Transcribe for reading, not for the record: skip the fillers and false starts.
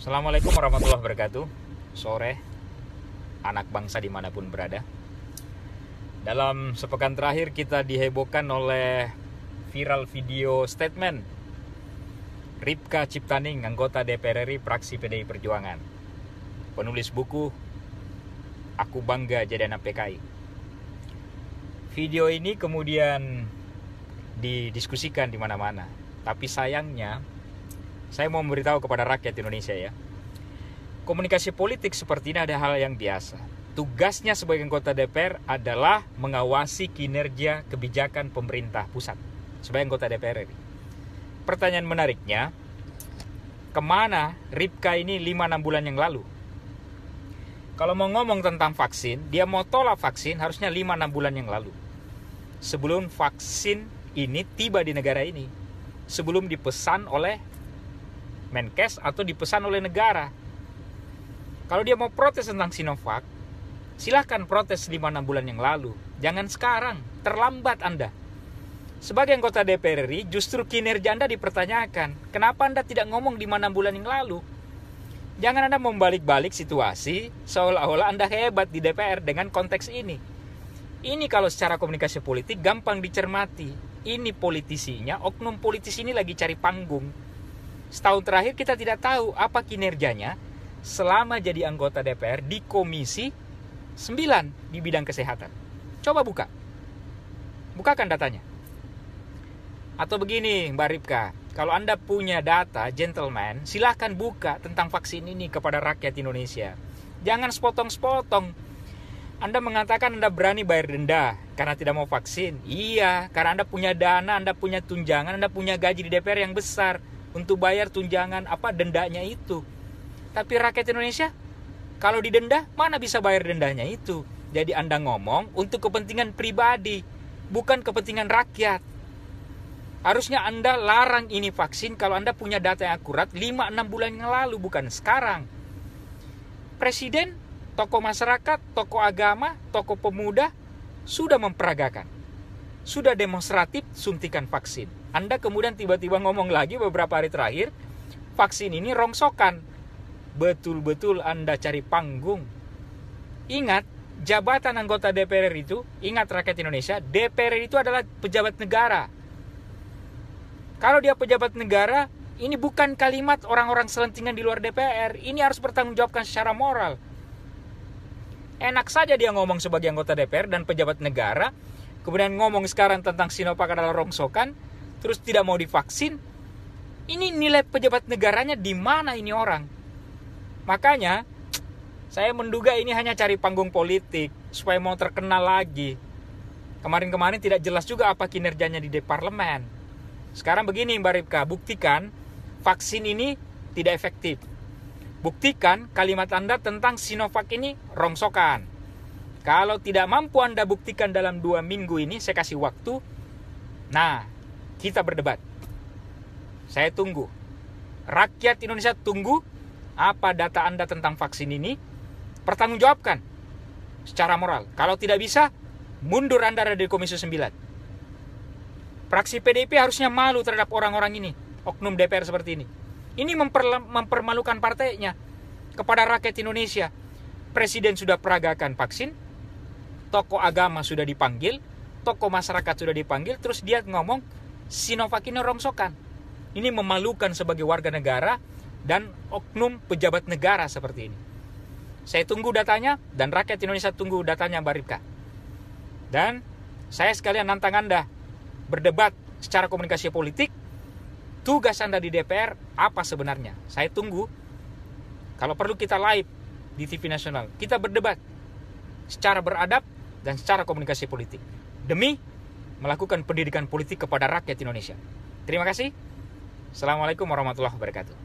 Assalamualaikum warahmatullahi wabarakatuh. Sore, anak bangsa dimanapun berada. Dalam sepekan terakhir kita dihebohkan oleh viral video statement Ripka Ciptaning, anggota DPR RI fraksi PDI Perjuangan, penulis buku Aku Bangga Jadi Anak PKI. Video ini kemudian didiskusikan di mana-mana. Tapi sayangnya, saya mau memberitahu kepada rakyat Indonesia ya, komunikasi politik seperti ini ada hal yang biasa. Tugasnya sebagai anggota DPR adalah mengawasi kinerja kebijakan pemerintah pusat sebagai anggota DPR RI. Pertanyaan menariknya, kemana Ripka ini 5-6 bulan yang lalu? Kalau mau ngomong tentang vaksin, dia mau tolak vaksin harusnya 5-6 bulan yang lalu, sebelum vaksin ini tiba di negara ini, sebelum dipesan oleh Menkes atau dipesan oleh negara. Kalau dia mau protes tentang Sinovac, silahkan protes 5-6 bulan yang lalu. Jangan sekarang, terlambat Anda. Sebagai anggota DPR RI, justru kinerja Anda dipertanyakan. Kenapa Anda tidak ngomong 5-6 bulan yang lalu? Jangan Anda membalik-balik situasi seolah-olah Anda hebat di DPR dengan konteks ini. Ini kalau secara komunikasi politik gampang dicermati. Ini politisinya, oknum politisi ini lagi cari panggung. Setahun terakhir kita tidak tahu apa kinerjanya selama jadi anggota DPR di Komisi 9 di bidang kesehatan. Coba bukakan datanya. Atau begini Mbak Ripka, kalau Anda punya data, gentleman, silahkan buka tentang vaksin ini kepada rakyat Indonesia. Jangan sepotong-sepotong. Anda mengatakan Anda berani bayar denda karena tidak mau vaksin. Iya, karena Anda punya dana, Anda punya tunjangan, Anda punya gaji di DPR yang besar untuk bayar tunjangan dendanya itu. Tapi rakyat Indonesia kalau didenda mana bisa bayar dendanya itu. Jadi Anda ngomong untuk kepentingan pribadi, bukan kepentingan rakyat. Harusnya Anda larang ini vaksin kalau Anda punya data yang akurat 5-6 bulan yang lalu, bukan sekarang. Presiden, tokoh masyarakat, tokoh agama, tokoh pemuda sudah memperagakan, sudah demonstratif suntikan vaksin. Anda kemudian tiba-tiba ngomong lagi beberapa hari terakhir, vaksin ini rongsokan. Betul-betul Anda cari panggung. Ingat, jabatan anggota DPR itu, ingat rakyat Indonesia, DPR itu adalah pejabat negara. Kalau dia pejabat negara, ini bukan kalimat orang-orang selentingan di luar DPR. Ini harus bertanggungjawabkan secara moral. Enak saja dia ngomong sebagai anggota DPR dan pejabat negara, kemudian ngomong sekarang tentang Sinovac adalah rongsokan, terus tidak mau divaksin. Ini nilai pejabat negaranya di mana ini orang? Makanya saya menduga ini hanya cari panggung politik supaya mau terkenal lagi. Kemarin-kemarin tidak jelas juga apa kinerjanya di parlemen. Sekarang begini Mbak Ripka, buktikan vaksin ini tidak efektif. Buktikan kalimat Anda tentang Sinovac ini rongsokan. Kalau tidak mampu Anda buktikan dalam 2 minggu ini, saya kasih waktu. Nah, kita berdebat. Saya tunggu. Rakyat Indonesia tunggu apa data Anda tentang vaksin ini. Pertanggungjawabkan secara moral. Kalau tidak bisa, mundur Anda dari Komisi 9. Fraksi PDIP harusnya malu terhadap orang-orang ini, oknum DPR seperti ini. Ini mempermalukan partainya kepada rakyat Indonesia. Presiden sudah peragakan vaksin, tokoh agama sudah dipanggil, tokoh masyarakat sudah dipanggil, terus dia ngomong Sinovac ini rongsokan. Ini memalukan sebagai warga negara dan oknum pejabat negara seperti ini. Saya tunggu datanya dan rakyat Indonesia tunggu datanya Mbak Ripka. Dan saya sekalian nantang Anda berdebat secara komunikasi politik. Tugas Anda di DPR apa sebenarnya? Saya tunggu. Kalau perlu kita live di TV nasional, kita berdebat secara beradab dan secara komunikasi politik demi melakukan pendidikan politik kepada rakyat Indonesia. Terima kasih. Assalamualaikum warahmatullahi wabarakatuh.